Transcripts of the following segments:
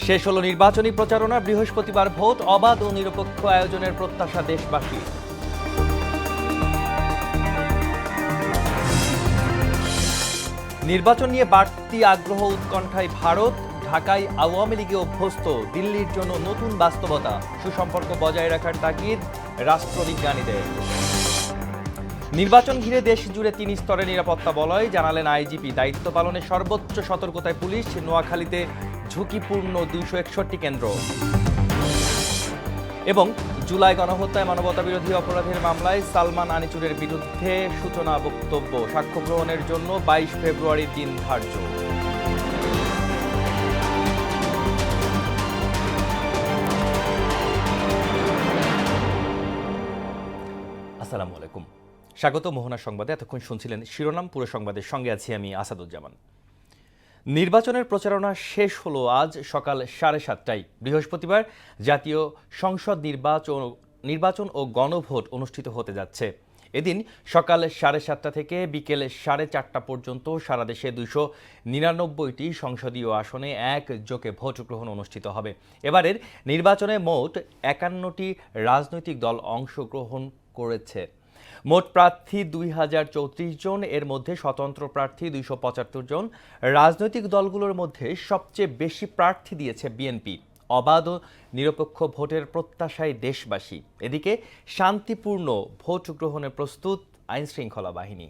শেষ হলো নির্বাচনী প্রচারণা। বৃহস্পতিবার ভোট, অবাধ ও নিরপেক্ষ আয়োজনের প্রত্যাশা দেশবাসী। নির্বাচন নিয়ে বাড়তি আগ্রহ উৎকণ্ঠায় ভারত। ঢাকায় আওয়ামী লীগে অভ্যস্ত, দিল্লির জন্য নতুন বাস্তবতা। সুসম্পর্ক বজায় রাখার তাগিদ রাষ্ট্রবিজ্ঞানীদের। নির্বাচন ঘিরে দেশ জুড়ে 3 স্তরে নিরাপত্তা বলয়, জানালেন আইজিপি। দায়িত্ব পালনে সর্বোচ্চ সতর্কতায় পুলিশ। নোয়াখালীতে ঝুঁকিপূর্ণ 261 কেন্দ্র। এবং জুলাই গণহত্যায় মানবতাবিরোধী অপরাধের মামলায় সালমান আনিচুরের বিরুদ্ধে সূচনা বক্তব্য। সাক্ষ্য গ্রহণের জন্য 22 ফেব্রুয়ারি দিন ধার্য। আসসালামু আলাইকুম, স্বাগত মোহনা সংবাদে। এতক্ষণ শুনছিলেন শিরোনাম, পুরো সংবাদের সঙ্গে আছি আমি আসাদুজ্জামান। নির্বাচনের প্রচারণা শেষ হলো আজ সকাল 7:30টায়। বৃহস্পতিবার জাতীয় সংসদ নির্বাচন ও গণভোট অনুষ্ঠিত হতে যাচ্ছে। এদিন সকাল 7:30টা থেকে বিকেল 4:30টা পর্যন্ত সারা দেশে 299টি সংসদীয় আসনে একযোগে ভোট গ্রহণ অনুষ্ঠিত হবে। এবারের নির্বাচনে মোট 51টি রাজনৈতিক দল অংশগ্রহণ করেছে। মোট প্রার্থী 2034 জন, এর মধ্যে স্বতন্ত্র প্রার্থী 275 জন। রাজনৈতিক দলগুলোর মধ্যে সবচেয়ে বেশি প্রার্থী দিয়েছে বিএনপি। অবাধ ও নিরপেক্ষ ভোটের প্রত্যাশায় দেশবাসী। এদিকে শান্তিপূর্ণ ভোট গ্রহণে প্রস্তুত আইনশৃঙ্খলা বাহিনী।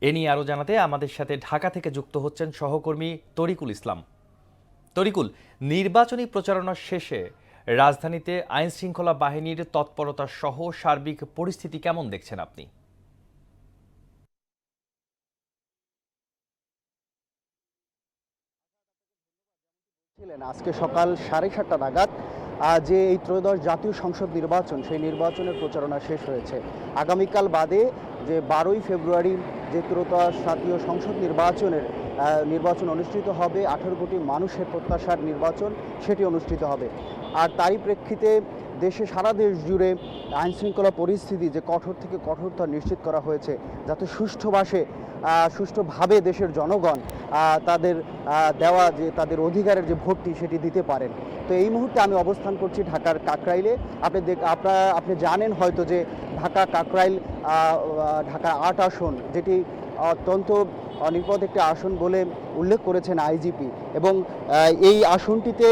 এ নিয়ে আরও জানাতে আমাদের সাথে ঢাকা থেকে যুক্ত হচ্ছেন সহকর্মী তরিকুল ইসলাম। তরিকুল, নির্বাচনী প্রচারণা শেষে রাজধানীতে আইনশৃঙ্খলা বাহিনীর তৎপরতা সহ সার্বিক পরিস্থিতি কেমন দেখছেন আপনি? আজকে সকাল 7:30 নাগাদ যে এই ত্রয়োদশ জাতীয় সংসদ নির্বাচন, সেই নির্বাচনের প্রচারণা শেষ হয়েছে। আগামীকাল বাদে যে 12ই ফেব্রুয়ারি যে ত্রয়োদশ জাতীয় সংসদ নির্বাচন অনুষ্ঠিত হবে, 18 কোটি মানুষের প্রত্যাশার নির্বাচন, সেটি অনুষ্ঠিত হবে। আর তারই প্রেক্ষিতে সারা দেশ জুড়ে আইনশৃঙ্খলা পরিস্থিতি যে কঠোর থেকে কঠোরতা নিশ্চিত করা হয়েছে, যাতে সুষ্ঠুভাবে দেশের জনগণ তাদের দেওয়া যে তাদের অধিকারের যে ভোটটি সেটি দিতে পারেন। তো এই মুহূর্তে আমি অবস্থান করছি ঢাকার কাকরাইলে। আপনি জানেন হয়তো যে কাকরাইল ঢাকার 8 আসন, যেটি অত্যন্ত নিরাপদ একটি আসন বলে উল্লেখ করেছেন আইজিপি। এবং এই আসনটিতে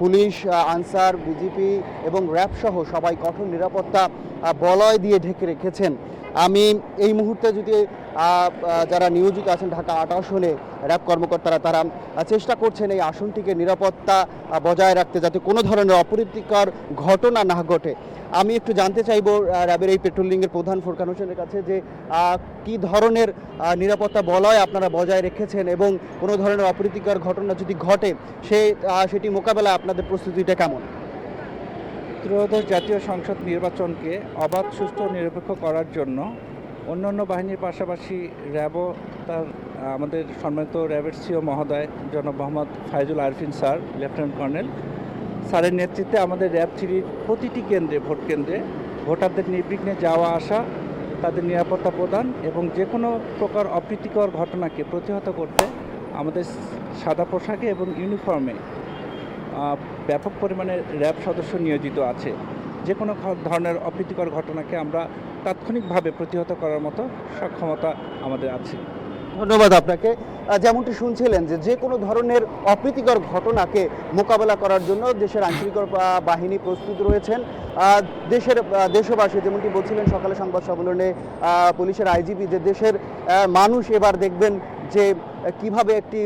পুলিশ, আনসার, বিজিপি এবং র্যাব সহ সবাই কঠোর নিরাপত্তা বলয় দিয়ে ঢেকে রেখেছেন। আমি এই মুহূর্তে যদি যারা নিয়োজিত আছেন ঢাকা 8 আসনে র্যাব কর্মকর্তারা, তারা চেষ্টা করছেন এই আসনটিকে নিরাপত্তা বজায় রাখতে, যাতে কোনো ধরনের অপ্রীতিকর ঘটনা না ঘটে। আমি একটু জানতে চাইব র্যাবের এই পেট্রোলিংয়ের প্রধান ফোরকান হোসেনের কাছে যে কি ধরনের নিরাপত্তা বলয় আপনারা বজায় রেখেছেন, এবং কোনো ধরনের অপ্রীতিকর ঘটনা যদি ঘটে সেটি মোকাবেলায় আপনাদের প্রস্তুতিটা কেমন? ত্রয়োদশ জাতীয় সংসদ নির্বাচনকে অবাধ, সুষ্ঠু, নিরপেক্ষ করার জন্য অন্যান্য বাহিনীর পাশাপাশি র্যাবও আমাদের সম্মানিত র্যাবের সিও মহোদয় জনাব Mohammad Faizul Arfin sir, lieutenant colonel স্যারের নেতৃত্বে আমাদের র্যাব 3 প্রতিটি ভোট কেন্দ্রে ভোটারদের নির্বিঘ্নে যাওয়া আসা, তাদের নিরাপত্তা প্রদান এবং যে কোনো প্রকার অপ্রীতিকর ঘটনাকে প্রতিহত করতে আমাদের সাদা পোশাকে এবং ইউনিফর্মে ব্যাপক পরিমাণে র্যাব সদস্য নিয়োজিত আছে। যে কোনো ধরনের অপ্রীতিকর ঘটনাকে আমরা তাৎক্ষণিকভাবে প্রতিহত করার মতো সক্ষমতা আমাদের আছে। ধন্যবাদ আপনাকে। যেমনটি শুনছিলেন যে কোনো ধরনের অপ্রীতিকর ঘটনাকে মোকাবেলা করার জন্য দেশের আইনশৃঙ্খলা বাহিনী প্রস্তুত রয়েছেন। দেশবাসী যেমনটি বলছিলেন সকালে সংবাদ সম্মেলনে পুলিশের আইজিপি, যে দেশের মানুষ এবার দেখবেন যে কিভাবে একটি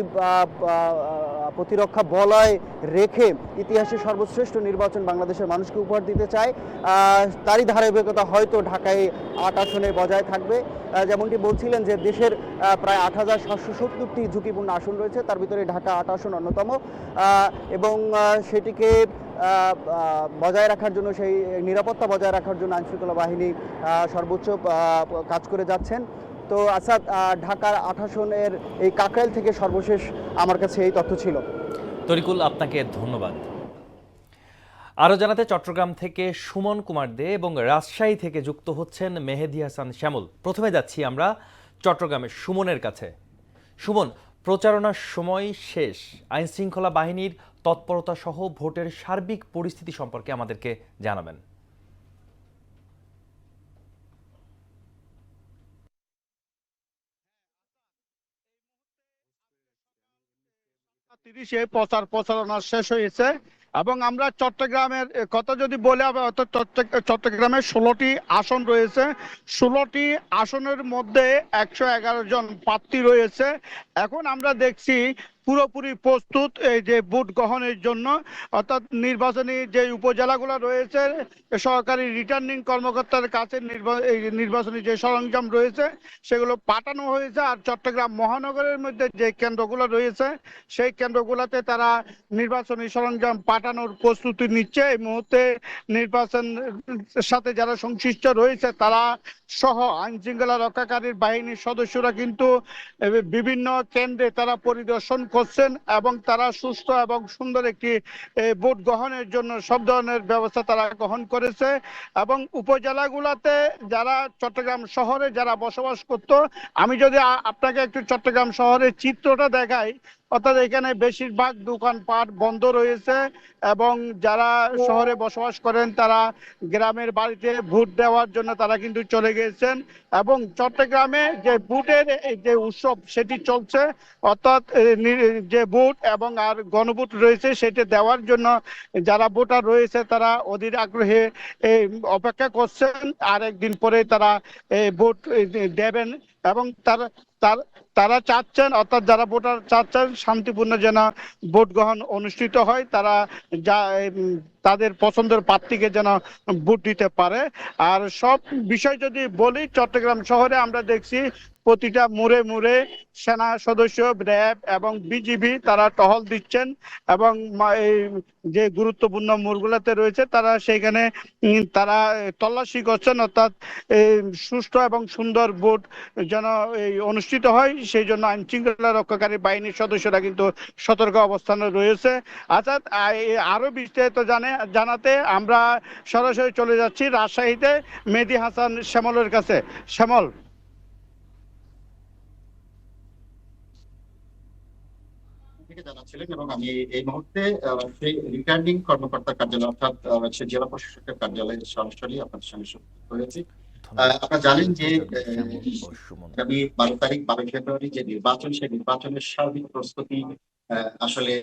প্রতিরক্ষা বলয় রেখে ইতিহাসের সর্বশ্রেষ্ঠ নির্বাচন বাংলাদেশের মানুষকে উপহার দিতে চায়। তারই ধারাবাহিকতা হয়তো ঢাকায় 8 আসনে বজায় থাকবে। যেমনটি বলছিলেন যে দেশের প্রায় 8770টি ঝুঁকিপূর্ণ আসন রয়েছে, তার ভিতরে ঢাকা 8 আসন অন্যতম। এবং সেটিকে বজায় রাখার জন্য, সেই নিরাপত্তা বজায় রাখার জন্য আইনশৃঙ্খলা বাহিনী সর্বোচ্চ কাজ করে যাচ্ছেন। তো আসাদ, ঢাকার 8 আসনের এই কাকরাইল থেকে সর্বশেষ আমার কাছে এই তথ্য ছিল। তরিকুল, আপনাকে ধন্যবাদ। আরও জানাতে চট্টগ্রাম থেকে সুমন কুমার দে এবং রাজশাহী থেকে যুক্ত হচ্ছেন মেহেদী হাসান শ্যামল। প্রথমে যাচ্ছি আমরা চট্টগ্রামের সুমনের কাছে। সুমন, প্রচারণার সময় শেষ, আইনশৃঙ্খলা বাহিনীর তৎপরতা সহ ভোটের সার্বিক পরিস্থিতি সম্পর্কে আমাদেরকে জানাবেন। 30-এ প্রচারণা শেষ হয়েছে এবং আমরা চট্টগ্রামের কথা যদি বলে চট্টগ্রামের 16টি আসন রয়েছে। 16টি আসনের মধ্যে 111 জন প্রার্থী রয়েছে। এখন আমরা দেখছি পুরোপুরি প্রস্তুত এই যে ভোট গ্রহণের জন্য, অর্থাৎ নির্বাচনী যে উপজেলাগুলো রয়েছে সহকারী রিটার্নিং কর্মকর্তার কাছে নির্বাচনী যে সরঞ্জাম রয়েছে সেগুলো পাঠানো হয়েছে। আর চট্টগ্রাম মহানগরের মধ্যে যে কেন্দ্রগুলো রয়েছে সেই কেন্দ্রগুলোতে তারা নির্বাচনী সরঞ্জাম পাঠানোর প্রস্তুতি নিচ্ছে। এই মুহূর্তে নির্বাচন সাথে যারা সংশ্লিষ্ট রয়েছে তারা সহ আইন শৃঙ্খলা রক্ষাকারী বাহিনীর সদস্যরা কিন্তু বিভিন্ন কেন্দ্রে তারা পরিদর্শন করছেন এবং তারা সুস্থ এবং সুন্দর একটি ভোট গ্রহণের জন্য সব ধরনের ব্যবস্থা তারা গ্রহণ করেছে। এবং উপজেলাগুলোতে যারা চট্টগ্রাম শহরে যারা বসবাস করত, আমি যদি আপনাকে একটু চট্টগ্রাম শহরের চিত্রটা দেখাই, অর্থাৎ এখানে বেশিরভাগ দোকানপাট বন্ধ রয়েছে এবং যারা শহরে বসবাস করেন তারা গ্রামের বাড়িতে ভোট দেওয়ার জন্য তারা কিন্তু চলে গেছেন। এবং চট্টগ্রামে যে ভোটের যে উৎসব সেটি চলছে, অর্থাৎ যে ভোট এবং আর গণভোট রয়েছে সেটি দেওয়ার জন্য যারা ভোটার রয়েছে তারা অধীর আগ্রহে অপেক্ষা করছেন। আর একদিন পরে তারা ভোট দেবেন এবং তারা চাচ্ছেন, অর্থাৎ যারা ভোটার চাচ্ছেন শান্তিপূর্ণ যেন ভোট গ্রহণ অনুষ্ঠিত হয়, তারা তাদের পছন্দের প্রার্থীকে যেন ভোট দিতে পারে। আর সব বিষয় যদি বলি, চট্টগ্রাম শহরে আমরা দেখছি প্রতিটা মোড়ে মোড়ে সেনা সদস্য, র্যাব এবং বিজিবি তারা টহল দিচ্ছেন এবং এই যে গুরুত্বপূর্ণ মোড়গুলোতে রয়েছে তারা সেখানে তারা তল্লাশি করছেন, অর্থাৎ সুষ্ঠু এবং সুন্দর ভোট যেন অনুষ্ঠিত হয় সেই জন্য আইন শৃঙ্খলা রক্ষাকারী বাহিনীর সদস্যরা কিন্তু সতর্ক অবস্থানে রয়েছে। অর্থাৎ আরো বিস্তারিত জানাতে আমরা সরাসরি চলে যাচ্ছি রাজশাহীতে মেহেদী হাসান শ্যামলের কাছে। শ্যামল। জানাচ্ছিলেন এবং আমি এই মুহূর্তে সেই রিটার্নিং কর্মকর্তার কার্যালয় অর্থাৎ জেলা প্রশাসকের কার্যালয়ে সরাসরি আপনাদের সঙ্গে যুক্ত হয়েছি। আপনারা জানেন যে আগামী 12 তারিখ 12 ফেব্রুয়ারি যে নির্বাচন, সেই নির্বাচনের সার্বিক প্রস্তুতি আসলে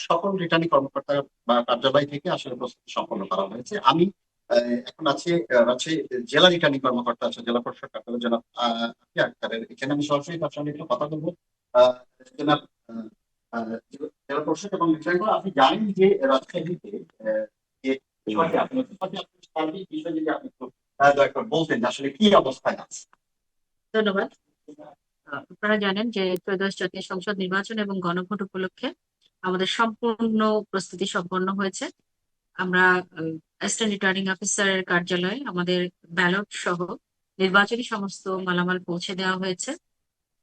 সকল রিটার্নিং কর্মকর্তা বা কার্যালয় থেকে আসলে প্রস্তুতি সম্পন্ন করা হয়েছে। আমি এখন আছি রাজশাহী জেলা রিটার্নিং কর্মকর্তা আছে জেলা প্রশাসক কার্যালয় জনাব আক্তারের। এখানে আমি সরাসরি তার সঙ্গে একটু কথা বলবো। জনাব জেলা প্রশাসক এবং রিটার্নিং, আপনি জানেন যে রাজশাহীতে যে বিষয়টি আপনি সার্বিক বিষয় যদি আপনি একটু বলতেন আসলে কি অবস্থায় আছে। ধন্যবাদ। আপনারা জানেন যে ত্রয়োদশ জাতীয় সংসদ নির্বাচন এবং গণভোট উপলক্ষে আমাদের সম্পূর্ণ প্রস্তুতি সম্পন্ন হয়েছে। আমরা অ্যাসিস্ট্যান্ট রিটার্নিং অফিসারের কার্যালয়ে আমাদের ব্যালট সহ নির্বাচনী সমস্ত মালামাল পৌঁছে দেওয়া হয়েছে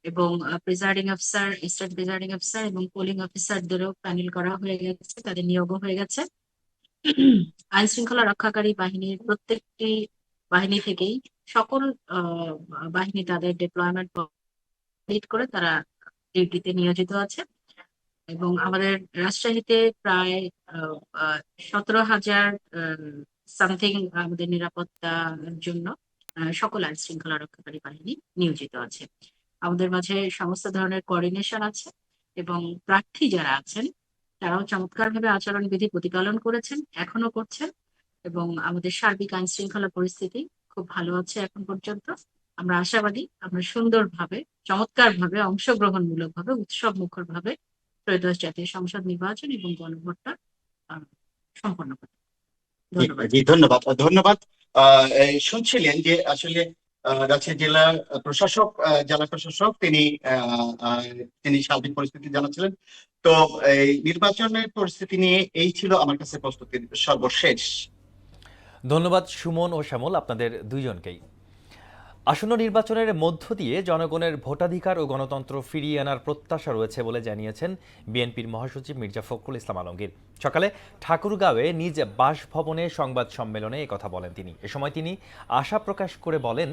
এবং presiding officer, assistant presiding officer এবং পোলিং অফিসারদেরও প্যানেল করা হয়ে গেছে, তাদের নিয়োগও হয়ে গেছে। আইন শৃঙ্খলা রক্ষাকারী বাহিনীর প্রত্যেকটি বাহিনী থেকেই সকল বাহিনী তাদের ডিপ্লয়মেন্ট কমপ্লিট করে তারা ডিউটিতে নিয়োজিত আছে এবং আমাদের রাজশাহীতে প্রায় 17,000 সামথিং আমাদের নিরাপত্তার জন্য সকল আইন শৃঙ্খলা রক্ষাকারী বাহিনী নিয়োজিত আছে। আমাদের মাঝে সমস্ত ধরনের কোঅর্ডিনেশন আছে এবং প্রার্থী যারা আছেন তারাও চমৎকারভাবে আচরণবিধি প্রতিপালন করেছেন, এখনো করছেন এবং আমাদের সার্বিক আইন শৃঙ্খলা পরিস্থিতি খুব ভালো আছে এখন পর্যন্ত। আমরা আশাবাদী আমরা সুন্দরভাবে, চমৎকারভাবে, অংশগ্রহণমূলকভাবে, উৎসব মুখর ভাবে ত্রয়োদশ জাতীয় সংসদ নির্বাচন এবং গণভোটটা সম্পন্ন করতে। ধন্যবাদ। জি ধন্যবাদ। ধন্যবাদ। শুনছিলেন যে আসলে রাজশাহী জেলা প্রশাসক তিনি সার্বিক পরিস্থিতি জানাচ্ছিলেন। তো এই নির্বাচনের পরিস্থিতি নিয়ে এই ছিল আমার কাছে প্রস্তুতির সর্বশেষ। ধন্যবাদ সুমন ও শ্যামল, আপনাদের দুইজনকেই। আসন্ন নির্বাচনের মধ্য দিয়ে জনগণের ভোটাধিকার ও গণতন্ত্র ফিরিয়ে আনার প্রত্যাশা রয়েছে বলে জানিয়েছেন বিএনপির মহাসচিব মির্জা ফখরুল ইসলাম আলমগীর। সকালে ঠাকুরগাঁওয়ে নিজ বাসভবনে সংবাদ সম্মেলনে একথা বলেন তিনি। এ সময় তিনি আশা প্রকাশ করে বলেন,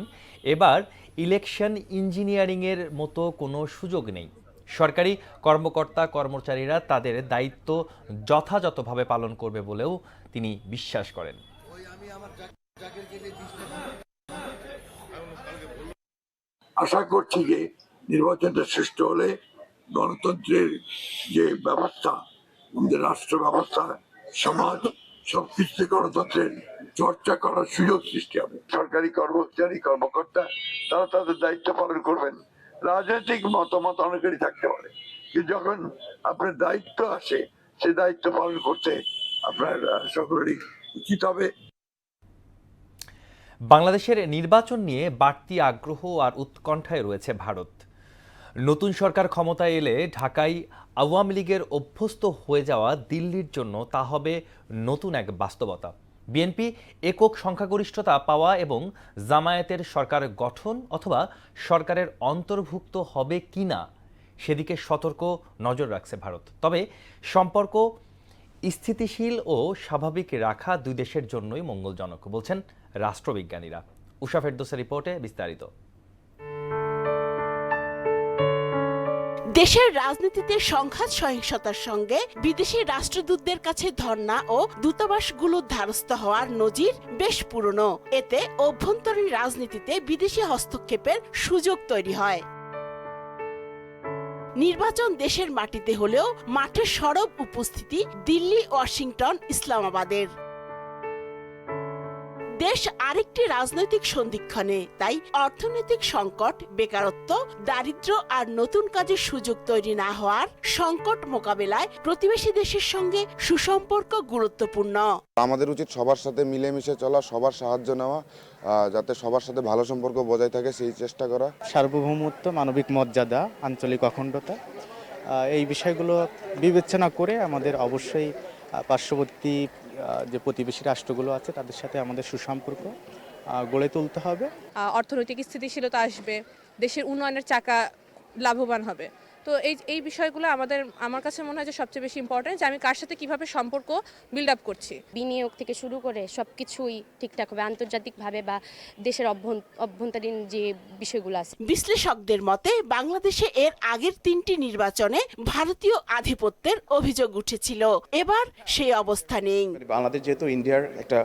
এবার ইলেকশন ইঞ্জিনিয়ারিংয়ের মতো কোনো সুযোগ নেই, সরকারি কর্মকর্তা কর্মচারীরা তাদের দায়িত্ব যথাযথভাবে পালন করবে বলেও তিনি বিশ্বাস করেন। আশা করছি যে নির্বাচনটা সুষ্ঠু হলে গণতন্ত্রের যে ব্যবস্থা, আমাদের রাষ্ট্র ব্যবস্থা, সমাজ, সবকিছুতে গণতন্ত্রের চর্চা করার সুযোগ সৃষ্টি হবে। সরকারি কর্মচারী কর্মকর্তা তারা তাদের দায়িত্ব পালন করবেন। রাজনৈতিক মতামত অনেকেরই থাকতে পারে, কিন্তু যখন আপনার দায়িত্ব আসে সেই দায়িত্ব পালন করতে আপনার সকলেরই উচিত হবে। বাংলাদেশের নির্বাচন নিয়ে বাড়তি আগ্রহ আর উৎকণ্ঠায় রয়েছে ভারত। নতুন সরকার ক্ষমতায় এলে ঢাকায় আওয়ামী লীগের অভ্যস্ত হয়ে যাওয়া দিল্লির জন্য তা হবে নতুন এক বাস্তবতা। বিএনপি একক সংখ্যাগরিষ্ঠতা পাওয়া এবং জামায়াতের সরকার গঠন অথবা সরকারের অন্তর্ভুক্ত হবে কিনা সেদিকে সতর্ক নজর রাখছে ভারত। তবে সম্পর্ক স্থিতিশীল ও স্বাভাবিক রাখা দুই দেশের জন্যই মঙ্গলজনক বলছেন রাষ্ট্রবিজ্ঞানীরা। উষা ফেরদৌসের রিপোর্টে বিস্তারিত। দেশের রাজনীতিতে সংঘাত সহিংসতার সঙ্গে বিদেশি রাষ্ট্রদূতদের কাছে ধর্ণা ও দূতাবাসগুলোর ধারস্থ হওয়ার নজির বেশ পুরনো। এতে অভ্যন্তরীণ রাজনীতিতে বিদেশি হস্তক্ষেপের সুযোগ তৈরি হয়। নির্বাচন দেশের মাটিতে হলেও মাঠে সরব উপস্থিতি দিল্লি, ওয়াশিংটন, ইসলামাবাদের। দেশ আরেকটি রাজনৈতিক সন্ধিক্ষণে, তাই অর্থনৈতিক সংকট, বেকারত্ব, দারিদ্র্য আর নতুন কাজের সুযোগ তৈরি না হওয়ার সংকট মোকাবেলায় প্রতিবেশী দেশের সঙ্গে সুসম্পর্ক গুরুত্বপূর্ণ। আমাদের উচিত সবার সাথে মিলেমিশে চলা, সবার সাহায্য নেওয়া, যাতে সবার সাথে ভালো সম্পর্ক বজায় থাকে সেই চেষ্টা করা। সার্বভৌমত্ব, মানবিক মর্যাদা, আঞ্চলিক অখণ্ডতা, এই বিষয়গুলো বিবেচনা করে আমাদের অবশ্যই পার্শ্ববর্তী যে প্রতিবেশী রাষ্ট্রগুলো আছে তাদের সাথে আমাদের সুসম্পর্ক গড়ে তুলতে হবে। অর্থনৈতিক স্থিতিশীলতা আসবে, দেশের উন্নয়নের চাকা লাভবান হবে। তো এই বিষয়গুলো আমার কাছে মনে হয় যে সবচেয়ে বেশি ইম্পর্টেন্ট, যে আমি কার সাথে কিভাবে সম্পর্ক বিল্ড আপ করছি। বিনিয়োগ থেকে শুরু করে সবকিছুই ঠিকঠাক হবে আন্তর্জাতিকভাবে বা দেশের অভ্যন্তরীণ যে বিষয়গুলো আছে। বিশ্লেষকদের মতে বাংলাদেশে এর আগের 3টি নির্বাচনে ভারতীয় আধিপত্যের অভিযোগ উঠেছিল। এবার সেই অবস্থা নেই। বাংলাদেশ যেহেতু ইন্ডিয়ার একটা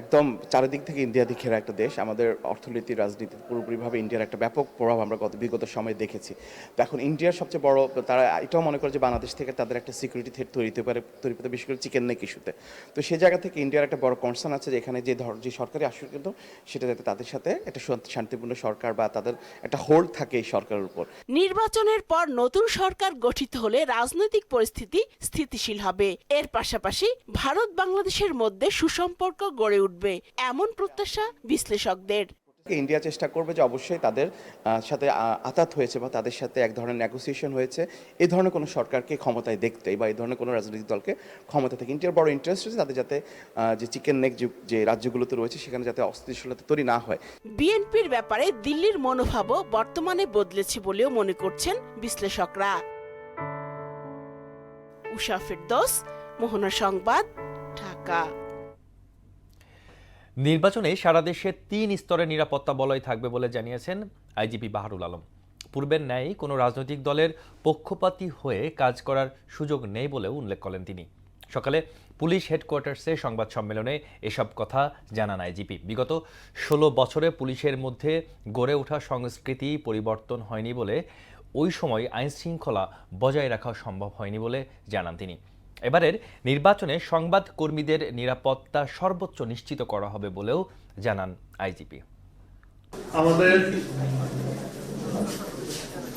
একদম চারিদিক থেকে ইন্ডিয়া ঘেরা একটা দেশ, আমাদের অর্থনীতি, রাজনীতি পুরোপুরিভাবে ইন্ডিয়ার একটা ব্যাপক প্রভাব আমরা বিগত সময়ে দেখেছি। তো এখন ইন্ডিয়ার সবচেয়ে বড়, তারা এটাও মনে করে যে বাংলাদেশ থেকে তাদের একটা সিকিউরিটি থ্রেট তৈরি হতে বিশেষ করে চিকেন নেক ইস্যুতে। তো সেই জায়গা থেকে ইন্ডিয়ার একটা বড় কনসার্ন আছে যে এখানে যে সরকারি আসুক কিন্তু সেটা যাতে তাদের সাথে একটা শান্তিপূর্ণ সরকার বা তাদের একটা হোল্ড থাকে এই সরকারের উপর। নির্বাচনের পর নতুন সরকার গঠিত হলে রাজনৈতিক পরিস্থিতি স্থিতিশীল হবে। এর পাশাপাশি ভারত বাংলাদেশের মধ্যে সুসম্পর্ক গড়ে উঠবে, এমন প্রত্যাশা বিশ্লেষকদের। ইন্ডিয়া চেষ্টা করবে যে অবশ্যই তাদের সাথে আতাত হয়েছে বা তাদের সাথে এক ধরনের নেগোসিয়েশন হয়েছে, এই ধরনের কোনো সরকারকে ক্ষমতায় দেখতে বা এই ধরনের কোনো রাজনৈতিক দলকে ক্ষমতা থেকে ইন্ডিয়ার বড় ইন্টারেস্ট হচ্ছে তাদের যাতে যে চিকেন নেক যে রাজ্যগুলোতে রয়েছে সেখানে যাতে অস্থিতিশীলতা তৈরি না হয়। বিএনপির ব্যাপারে দিল্লির মনোভাবও বর্তমানে বদলেছে বলেও মনে করছেন বিশ্লেষকরা। উষা ফেরদৌস, মোহনা সংবাদ, ঢাকা। নির্বাচনে সারা দেশে 3 স্তরের নিরাপত্তা বলয় থাকবে বলে জানিয়েছেন আইজিপি বাহারুল আলম। পূর্বের ন্যায় কোনো রাজনৈতিক দলের পক্ষপাতী হয়ে কাজ করার সুযোগ নেই বলেও উল্লেখ করেন তিনি। সকালে পুলিশ হেডকোয়ার্টার্সে সংবাদ সম্মেলনে এসব কথা জানান আইজিপি। বিগত 16 বছরে পুলিশের মধ্যে গড়ে ওঠা সংস্কৃতি পরিবর্তন হয়নি বলে ওই সময় আইন শৃঙ্খলা বজায় রাখা সম্ভব হয়নি বলে জানান তিনি। এবারের নির্বাচনে সংবাদ কর্মীদের নিরাপত্তা সর্বোচ্চ নিশ্চিত করা হবে বলেও জানান আইজিপি। আমাদের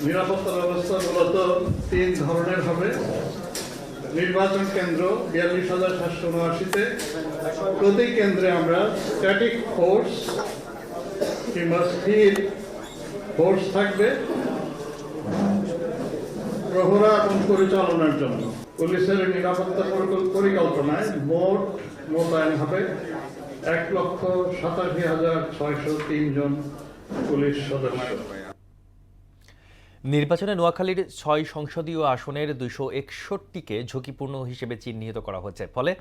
নিরাপত্তা ব্যবস্থা মূলত 3 ধরনের হবে। নির্বাচন কেন্দ্র 42,779-তে প্রতি কেন্দ্রে আমরা স্ট্যাটিক ফোর্স কিংবা স্থির ফোর্স থাকবে প্রহরা এবং পরিচালনার জন্য। পুলিশের নিরাপত্তা পরিকল্পনায় মোট মোতায়েন হবে 1,87,603 জন পুলিশ সদস্য। নির্বাচনে নোয়াখালীর 6 সংসদীয় আসনের 261কে ঝুঁকিপূর্ণ হিসেবে চিহ্নিত করা হয়েছে। ফলে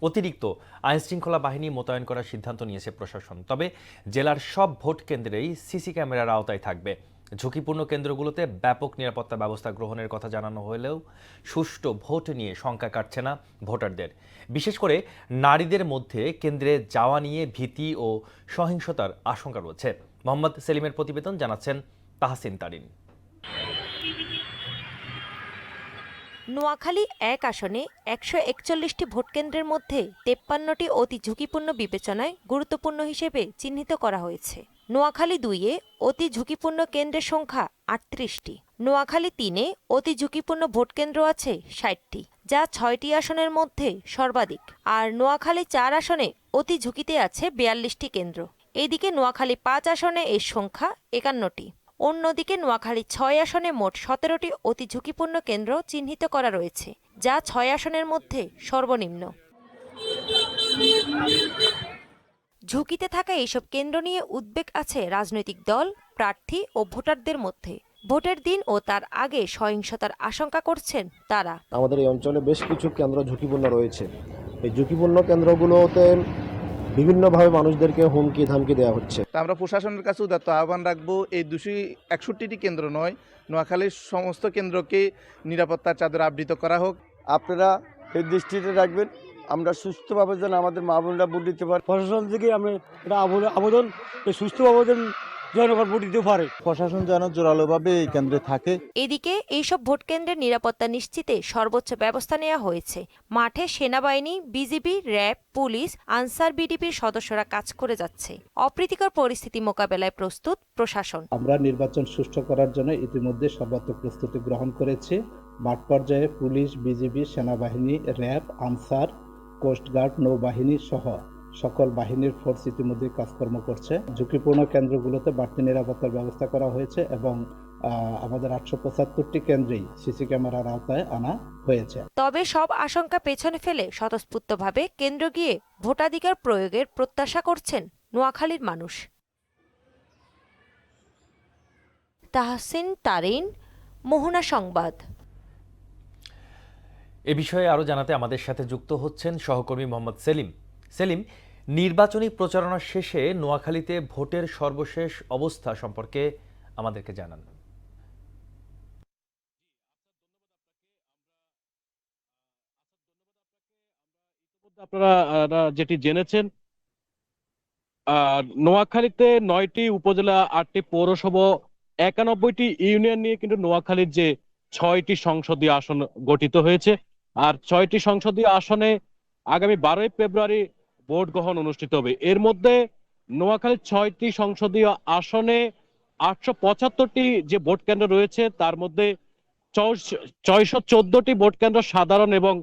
অতিরিক্ত আইনশৃঙ্খলা বাহিনী মোতায়েন করার সিদ্ধান্ত নিয়েছে প্রশাসন। তবে জেলার সব ভোট কেন্দ্রেই সিসি ক্যামেরার আওতায় থাকবে। ঝুঁকিপূর্ণ কেন্দ্রগুলোতে ব্যাপক নিরাপত্তা ব্যবস্থা গ্রহণের কথা জানানো হলেও সুষ্ঠু ভোট নিয়ে শঙ্কা কাটছে না ভোটারদের। বিশেষ করে নারীদের মধ্যে কেন্দ্রে যাওয়া নিয়ে ভীতি ও সহিংসতার আশঙ্কা রয়েছে। মোহাম্মদ সেলিমের প্রতিবেদন, জানাচ্ছেন তাহসিন তারিন। নোয়াখালী ১ আসনে ১৪১টি ভোটকেন্দ্রের মধ্যে ৫৩টি অতি ঝুঁকিপূর্ণ বিবেচনায় গুরুত্বপূর্ণ হিসেবে চিহ্নিত করা হয়েছে। নোয়াখালী ২-এ অতি ঝুঁকিপূর্ণ কেন্দ্রের সংখ্যা ৩৮টি। নোয়াখালী ৩-এ অতি ঝুঁকিপূর্ণ ভোটকেন্দ্র আছে ৬০টি, যা ৬টি আসনের মধ্যে সর্বাধিক। আর নোয়াখালী ৪ আসনে অতি ঝুঁকিতে আছে ৪২টি কেন্দ্র। এদিকে নোয়াখালী ৫ আসনে এর সংখ্যা ৫১টি। অন্যদিকে নোয়াখালী ৬ আসনে মোট ১৭টি অতি ঝুঁকিপূর্ণ কেন্দ্র চিহ্নিত করা রয়েছে, যা ৬ আসনের মধ্যে সর্বনিম্ন। ঝুঁকিতে থাকা এইসব কেন্দ্র নিয়ে উদ্বেগ আছে রাজনৈতিক দল, প্রার্থী ও ভোটারদের মধ্যে। ভোটের দিন ও তার আগে সহিংসতার আশঙ্কা করছেন তারা। আমাদের এই অঞ্চলে বেশ কিছু কেন্দ্র ঝুঁকিপূর্ণ রয়েছে। এই ঝুঁকিপূর্ণ কেন্দ্রগুলোতে বিভিন্নভাবে মানুষদেরকে হুমকি ধামকি দেওয়া হচ্ছে। আমরা প্রশাসনের কাছে উদাত্ত আহ্বান রাখবো, এই 261টি কেন্দ্র নয়, নোয়াখালীর সমস্ত কেন্দ্রকে নিরাপত্তার চাদর আবৃত করা হোক। আপনারা এই দৃষ্টিতে রাখবেন, আমরা সুস্থভাবে যেন আমাদের মা বোনরা ভোট দিতে পারে। প্রশাসন থেকে আমরা এটা আবেদন সুস্থভাবে যেন জনগণ ভোট দিতে পারে। প্রশাসন যেন জোরালোভাবে এই কেন্দ্রে থাকে। এদিকে এইসব ভোট কেন্দ্রের নিরাপত্তা নিশ্চিতে সর্বোচ্চ ব্যবস্থা নেওয়া হয়েছে। মাঠে সেনাবাহিনী, বিজিবি, র্যাব, পুলিশ, আনসার বিডিপির সদস্যরা কাজ করে যাচ্ছে। অপ্রীতিকর পরিস্থিতি মোকাবেলায় প্রস্তুত প্রশাসন। আমরা নির্বাচন সুষ্ঠু করার জন্য ইতিমধ্যে সর্বাত্মক প্রস্তুতি গ্রহণ করেছি। মাঠ পর্যায়ে পুলিশ, বিজিবি, সেনাবাহিনী, র্যাব, আনসার, কোস্টগার্ড, নৌবাহিনী সহ সকল বাহিনীর ফোর্স ইতিমধ্যে কাজকর্ম করছে। ঝুঁকিপূর্ণ কেন্দ্রগুলোতে বাড়তি নিরাপত্তার ব্যবস্থা করা হয়েছে এবং আমাদের ৮৭৫টি কেন্দ্রেই সিসি ক্যামেরার আওতায় আনা হয়েছে। তবে সব আশঙ্কা পেছনে ফেলে স্বতঃস্ফূর্তভাবে কেন্দ্র গিয়ে ভোটাধিকার প্রয়োগের প্রত্যাশা করছেন নোয়াখালীর মানুষ। তাহসিন তারিন, মোহনা সংবাদ। এ বিষয়ে আরও জানাতে আমাদের সাথে যুক্ত হচ্ছেন সহকর্মী মোহাম্মদ সেলিম। সেলিম, নির্বাচনী প্রচারণা শেষে নোয়াখালীতে ভোটের সর্বশেষ অবস্থা সম্পর্কে আমাদেরকে জানান। আপনারা যেটি জেনেছেন, নোয়াখালীতে 9টি উপজেলা, 8টি পৌরসভা, 91টি ইউনিয়ন নিয়ে কিন্তু নোয়াখালীর যে 6টি সংসদীয় আসন গঠিত হয়েছে। আর 6টি সংসদীয় আসনে আগামী 12ই ফেব্রুয়ারি ভোট গ্রহণ অনুষ্ঠিত হবে। এর মধ্যে নোয়াখালীর 6টি সংসদীয় আসনে 875টি যে ভোট কেন্দ্র রয়েছে, তার মধ্যে 614টি ভোট কেন্দ্র সাধারণ এবং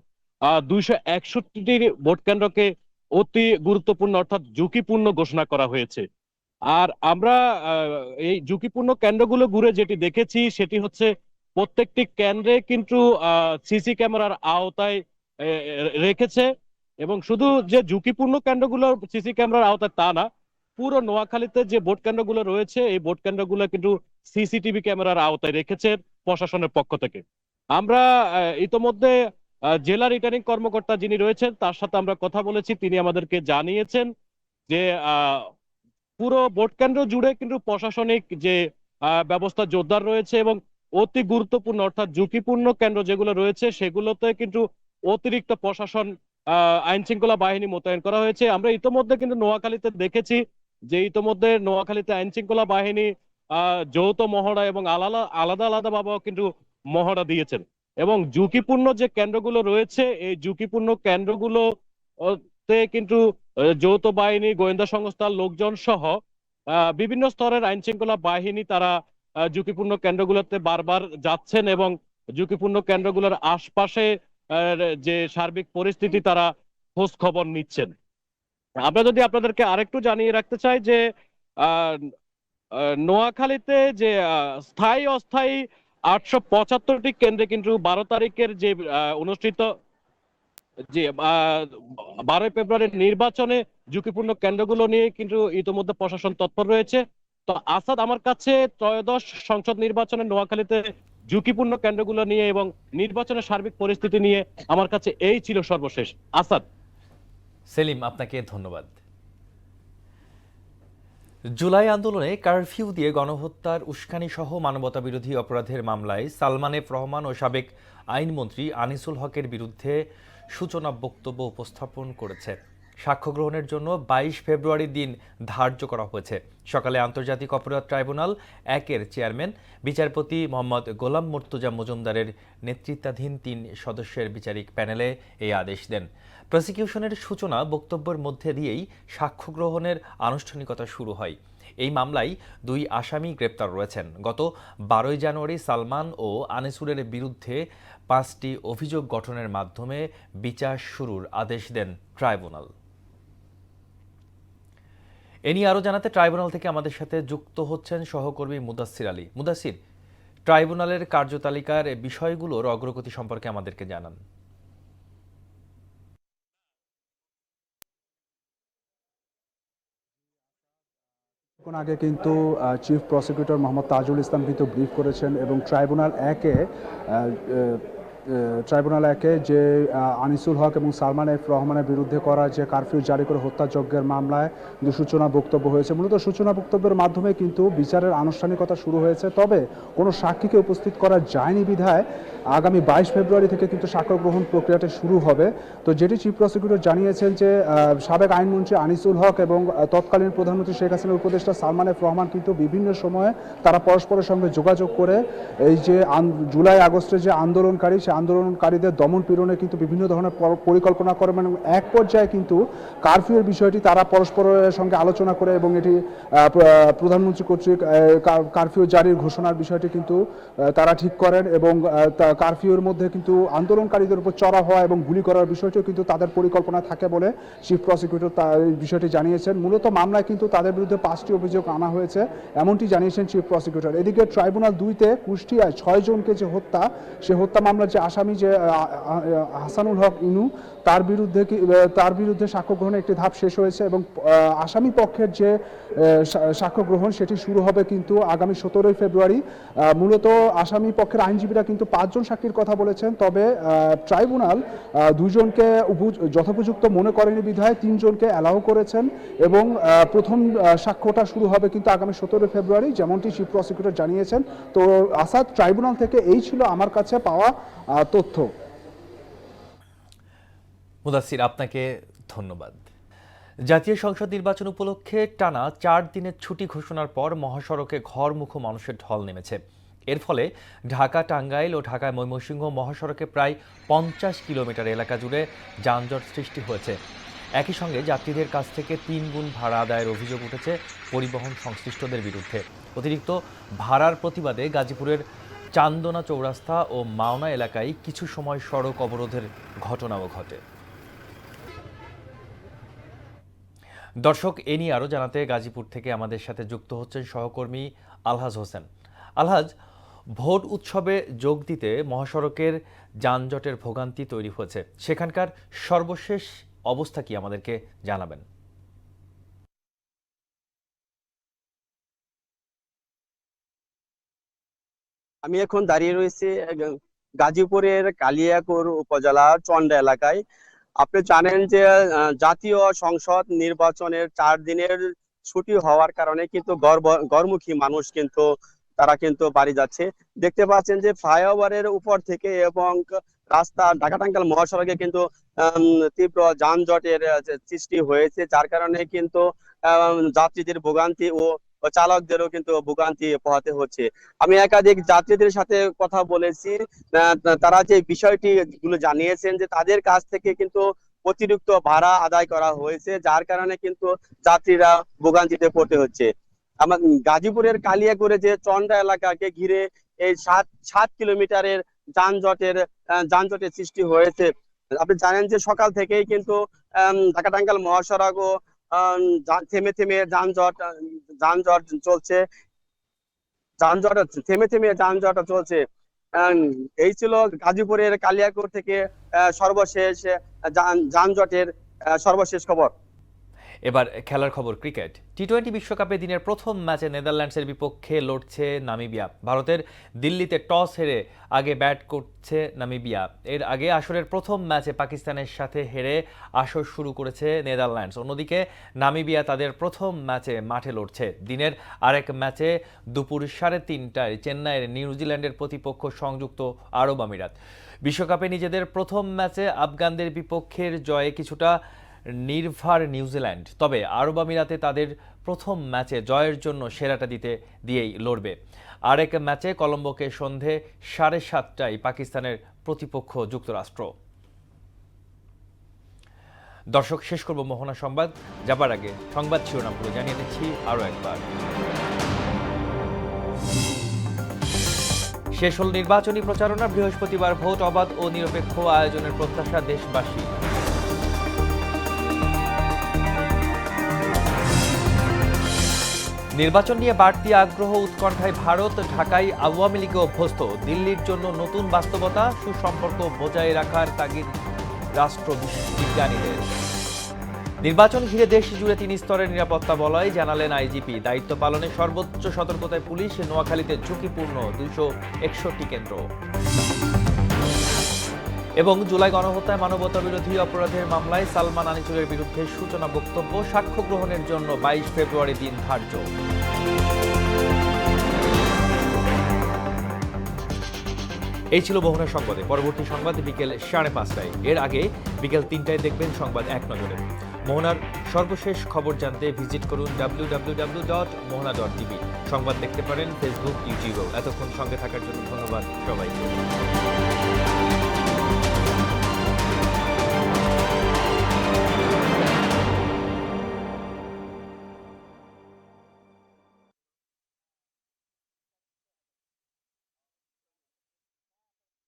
261টি ভোট কেন্দ্রকে অতি গুরুত্বপূর্ণ অর্থাৎ ঝুঁকিপূর্ণ ঘোষণা করা হয়েছে। আর আমরা এই ঝুঁকিপূর্ণ কেন্দ্রগুলো ঘুরে যেটি দেখেছি সেটি হচ্ছে প্রত্যেকটি কেন্দ্রে কিন্তু সিসি ক্যামেরার আওতায় রেখেছে। এবং শুধু যে ঝুঁকিপূর্ণ কেন্দ্রগুলো সিসি ক্যামেরার আওতায় তা না, পুরো নোয়াখালীতে যে ভোট কেন্দ্রগুলো রয়েছে এই ভোট কেন্দ্রগুলো কিন্তু সিসিটিভি ক্যামেরার আওতায় রেখেছে প্রশাসনের পক্ষ থেকে। আমরা ইতোমধ্যে জেলা রিটার্নিং কর্মকর্তা যিনি রয়েছেন তার সাথে আমরা কথা বলেছি। তিনি আমাদেরকে জানিয়েছেন যে পুরো ভোট কেন্দ্র জুড়ে কিন্তু প্রশাসনিক যে ব্যবস্থা জোরদার রয়েছে এবং অতি গুরুত্বপূর্ণ অর্থাৎ ঝুঁকিপূর্ণ কেন্দ্র যেগুলো রয়েছে সেগুলোতে কিন্তু অতিরিক্ত প্রশাসন আইন শৃঙ্খলা বাহিনী মোতায়েন করা হয়েছে। আমরা ইতোমধ্যে কিন্তু নোয়াখালীতে দেখেছি যে ইতোমধ্যে নোয়াখালীতে আইন শৃঙ্খলা বাহিনী যৌথ মহড়া এবং আলাদা আলাদা ভাবেও কিন্তু মহড়া দিয়েছেন। এবং ঝুঁকিপূর্ণ যে কেন্দ্রগুলো রয়েছে এই ঝুঁকিপূর্ণ কেন্দ্রগুলোতে কিন্তু যৌথ বাহিনী, গোয়েন্দা সংস্থার লোকজন সহ বিভিন্ন স্তরের আইন শৃঙ্খলা বাহিনী তারা ঝুঁকিপূর্ণ কেন্দ্রগুলোতে বারবার যাচ্ছেন এবং ঝুঁকিপূর্ণ কেন্দ্রগুলোর আশপাশে যে সার্বিক পরিস্থিতি তারা খোঁজ খবর নিচ্ছেন। আমরা যদি আপনাদেরকে আরেকটু জানিয়ে রাখতে চাই যে নোয়াখালীতে যে স্থায়ী অস্থায়ী 875টি কেন্দ্রে কিন্তু 12 তারিখের যে অনুষ্ঠিত যে 12 ফেব্রুয়ারির নির্বাচনে ঝুঁকিপূর্ণ কেন্দ্রগুলো নিয়ে কিন্তু ইতিমধ্যে প্রশাসন তৎপর রয়েছে। তো আসাদ, আমার কাছে ত্রয়োদশ সংসদ নির্বাচনে নোয়াখালীতে ঝুঁকিপূর্ণ কেন্দ্রগুলো নিয়ে এবং নির্বাচনের সার্বিক পরিস্থিতি নিয়ে আমার কাছে এই ছিল সর্বশেষ। আসাদ। সেলিম, আপনাকে ধন্যবাদ। জুলাই আন্দোলনে কারফিউ দিয়ে গণহত্যার উস্কানি সহ মানবতাবিরোধী অপরাধের মামলায় সালমান এফ রহমান ও সাবেক আইনমন্ত্রী আনিসুল হকের বিরুদ্ধে সূচনা বক্তব্য উপস্থাপন করেছে। সাক্ষ্য গ্রহণের জন্য 22 ফেব্রুয়ারি দিন ধার্য করা হয়েছে। সকালে আন্তর্জাতিক অপরাধ ট্রাইব্যুনাল 1-এর চেয়ারম্যান বিচারপতি মোহাম্মদ গোলাম মুর্তজা মজুমদারের নেতৃত্বাধীন 3 সদস্যের বিচারিক প্যানেলে এই আদেশ দেন। প্রসিকিউশনের সূচনা বক্তব্যের মধ্যে দিয়েই সাক্ষ্য গ্রহণের আনুষ্ঠানিকতা শুরু হয়। এই মামলায় 2 আসামি গ্রেপ্তার রয়েছেন। গত 12 জানুয়ারি সালমান ও আনিসুলের বিরুদ্ধে 5টি অভিযোগ গঠনের মাধ্যমে বিচার শুরুর আদেশ দেন ট্রাইব্যুনাল। এ নিয়ে আরও জানাতে ট্রাইব্যুনাল থেকে আমাদের সাথে যুক্ত হচ্ছেন সহকর্মী মুদাসসির আলী। মুদাসসির, ট্রাইব্যুনালের কার্যতালিকার বিষয়গুলোর অগ্রগতি সম্পর্কে আমাদেরকে জানান। কিছুক্ষণ আগে কিন্তু চিফ প্রসিকিউটর মোহাম্মদ তাজুল ইসলাম কিন্তু ব্রিফ করেছেন এবং ট্রাইব্যুনাল একে যে আনিসুল হক এবং সালমান এফ রহমানের বিরুদ্ধে করা যে কারফিউ জারি করে হত্যাযজ্ঞের মামলায় কিন্তু সূচনা বক্তব্য হয়েছে। মূলত সূচনা বক্তব্যের মাধ্যমে কিন্তু বিচারের আনুষ্ঠানিকতা শুরু হয়েছে, তবে কোনো সাক্ষীকে উপস্থিত করা যায়নি বিধায় আগামী 22 ফেব্রুয়ারি থেকে কিন্তু সাক্ষ্য গ্রহণ প্রক্রিয়াটা শুরু হবে। তো যেটি চিফ প্রসিকিউটর জানিয়েছেন যে সাবেক আইনমন্ত্রী আনিসুল হক এবং তৎকালীন প্রধানমন্ত্রী শেখ হাসিনার উপদেষ্টা সালমান এফ রহমান কিন্তু বিভিন্ন সময়ে তারা পরস্পরের সঙ্গে যোগাযোগ করে এই যে জুলাই আগস্টে যে আন্দোলনকারী আন্দোলনকারীদের দমন পীড়নে কিন্তু বিভিন্ন ধরনের পরিকল্পনা করে এবং এক পর্যায়ে কিন্তু কারফিউর বিষয়টি তারা পরস্পরের সঙ্গে আলোচনা করে এবং এটি প্রধানমন্ত্রী কর্তৃক কারফিউ জারির ঘোষণার বিষয়টি কিন্তু তারা ঠিক করেন এবং কারফিউর মধ্যে কিন্তু আন্দোলনকারীদের উপর চড়াও হওয়া এবং গুলি করার বিষয়টিও কিন্তু তাদের পরিকল্পনা থাকে বলে চিফ প্রসিকিউটর এই বিষয়টি জানিয়েছেন। মূলত মামলায় কিন্তু তাদের বিরুদ্ধে 5টি অভিযোগ আনা হয়েছে এমনটি জানিয়েছেন চিফ প্রসিকিউটর। এদিকে ট্রাইব্যুনাল 2-তে কুষ্টিয়ায় 6 জনকে যে সে হত্যা মামলার যে আসামি যে হাসানুল হক ইনু তার বিরুদ্ধে সাক্ষ্য গ্রহণের একটি ধাপ শেষ হয়েছে এবং আসামি পক্ষের যে সাক্ষ্য গ্রহণ সেটি শুরু হবে কিন্তু আগামী 17 ফেব্রুয়ারি। মূলত আসামি পক্ষের আইনজীবীরা কিন্তু 5 জন সাক্ষীর কথা বলেছেন, তবে ট্রাইব্যুনাল 2 জনকে যথোপযুক্ত মনে করেনি বিধায় 3 জনকে অ্যালাউ করেছেন এবং প্রথম সাক্ষ্যটা শুরু হবে কিন্তু আগামী 17 ফেব্রুয়ারি, যেমনটি চিফ প্রসিকিউটর জানিয়েছেন। তো আসাদ, ট্রাইব্যুনাল থেকে এই ছিল আমার কাছে পাওয়া তথ্য। মুদাসসির, আপনাকে ধন্যবাদ। জাতীয় সংসদ নির্বাচন উপলক্ষে টানা 4 দিনের ছুটি ঘোষণার পর মহাসড়কে ঘরমুখো মানুষের ঢল নেমেছে। এর ফলে ঢাকা টাঙ্গাইল ও ঢাকা ময়মনসিংহ মহাসড়কে প্রায় 50 কিলোমিটার এলাকা জুড়ে যানজট সৃষ্টি হয়েছে। একই সঙ্গে যাত্রীদের কাছ থেকে 3 গুণ ভাড়া আদায়ের অভিযোগ উঠেছে পরিবহন সংশ্লিষ্টদের বিরুদ্ধে। অতিরিক্ত ভাড়ার প্রতিবাদে গাজীপুরের চান্দনা চৌরাস্তা ও মাওনা এলাকায় কিছু সময় সড়ক অবরোধের ঘটনাও ঘটে। দর্শক, এ নিয়ে আরও জানাতে গাজীপুর থেকে আমাদের সাথে যুক্ত হচ্ছেন সহকর্মী আলহাজ হোসেন। আলহাজ, ভোট উৎসবে যোগ দিতে মহাসড়কের যানজটের ভোগান্তি তৈরি হয়েছে, সেখানকার সর্বশেষ অবস্থা কি আমাদেরকে জানাবেন? আমি এখন দাঁড়িয়ে রয়েছি গাজীপুরের কালিয়াকৈর উপজেলার চন্ডা এলাকায়। আপনি জানেন যে জাতীয় সংসদ নির্বাচনের 4 দিনের ছুটি হওয়ার কারণে কিন্তু গড়মুখী মানুষ কিন্তু তারা কিন্তু বাড়ি যাচ্ছে। দেখতে পাচ্ছেন যে ফ্লাইওভারের উপর থেকে এবং রাস্তা ঢাকা টাঙ্গাইল মহাসড়কে কিন্তু তীব্র যানজটের সৃষ্টি হয়েছে, যার কারণে কিন্তু যাত্রীদের ভোগান্তি ও চালকদেরও কিন্তু ভোগান্তি পোহাতে হচ্ছে। আমি একাধিক যাত্রীদের সাথে কথা বলেছি, তারা যে বিষয়টি গুলো জানিয়েছেন যে তাদের কাছ থেকে কিন্তু অতিরিক্ত ভাড়া আদায় করা হয়েছে, যার কারণে কিন্তু যাত্রীরা ভোগান্তিতে পড়তে হচ্ছে। আমার গাজীপুরের কালিয়াকৈরে যে চন্ডা এলাকাকে ঘিরে এই 7 কিলোমিটারের যানজটের সৃষ্টি হয়েছে। আপনি জানেন যে সকাল থেকেই কিন্তু ঢাকা টাঙ্গাইল মহাসড়ক ও থেমে থেমে যানজট চলছে, যানজট চলছে। এই ছিল গাজীপুরের কালিয়াকৈর থেকে সর্বশেষ যানজটের সর্বশেষ খবর। এবার খেলার খবর ক্রিকেট। টি-20 বিশ্বকাপে দিনের প্রথম ম্যাচে নেদারল্যান্ডসের বিপক্ষে লড়ছে নামিবিয়া। ভারতের দিল্লিতে টস হেরে আগে ব্যাট করছে নামিবিয়া। এর আগে আসরের প্রথম ম্যাচে পাকিস্তানের সাথে হেরে আসর শুরু করেছে নেদারল্যান্ডস। অন্যদিকে নামিবিয়া তাদের প্রথম ম্যাচে মাঠে লড়ছে। দিনের আরেক ম্যাচে দুপুর 3:30টায় চেন্নাইয়ের নিউজিল্যান্ডের প্রতিপক্ষ সংযুক্ত আরব আমিরাত। বিশ্বকাপে নিজেদের প্রথম ম্যাচে আফগানদের বিপক্ষের জয়ে কিছুটা নির্ভার নিউজিল্যান্ড, তবে আরব আমিরাতে তাদের প্রথম ম্যাচে জয়ের জন্য সেরাটা দিয়েই লড়বে। আরেক ম্যাচে কলম্বোকে সন্ধে 7:30টায় পাকিস্তানের প্রতিপক্ষ যুক্তরাষ্ট্র। দর্শক, শেষ করব মোহনা সংবাদ। যাবার আগে সংবাদ শিরোনামগুলো জানিয়ে দিচ্ছি আরও একবার। শেষ হল নির্বাচনী প্রচারণা। বৃহস্পতিবার ভোট অবাধ ও নিরপেক্ষ আয়োজনের প্রত্যাশা দেশবাসী। নির্বাচন নিয়ে বাড়তি আগ্রহ উৎকণ্ঠায় ভারত। ঢাকায় আওয়ামী লীগে অভ্যস্ত। দিল্লির জন্য নতুন বাস্তবতা। সুসম্পর্ক বজায় রাখার তাগিদ রাষ্ট্রবিজ্ঞানীদের। নির্বাচন ঘিরে দেশ জুড়ে 3 স্তরের নিরাপত্তা বলয়, জানালেন আইজিপি। দায়িত্ব পালনে সর্বোচ্চ সতর্কতায় পুলিশ। নোয়াখালীতে ঝুঁকিপূর্ণ 261 কেন্দ্র। এবং জুলাই গণহত্যায় মানবতা বিরোধী অপরাধের মামলায় সালমান আনিসুলের বিরুদ্ধে সূচনা বক্তব্য। সাক্ষ্য গ্রহণের জন্য 22 ফেব্রুয়ারি দিন ধার্য। এই ছিল মোহনা সংবাদে। পরবর্তী সংবাদ বিকেল 5:30টায়। এর আগে বিকেল 3টায় দেখবেন সংবাদ এক নজরে। মোহনার সর্বশেষ খবর জানতে ভিজিট করুন www.mohana.tv। সংবাদ দেখতে পারেন ফেসবুক, ইউটিউবেও। এতক্ষণ সঙ্গে থাকার জন্য ধন্যবাদ সবাইকে।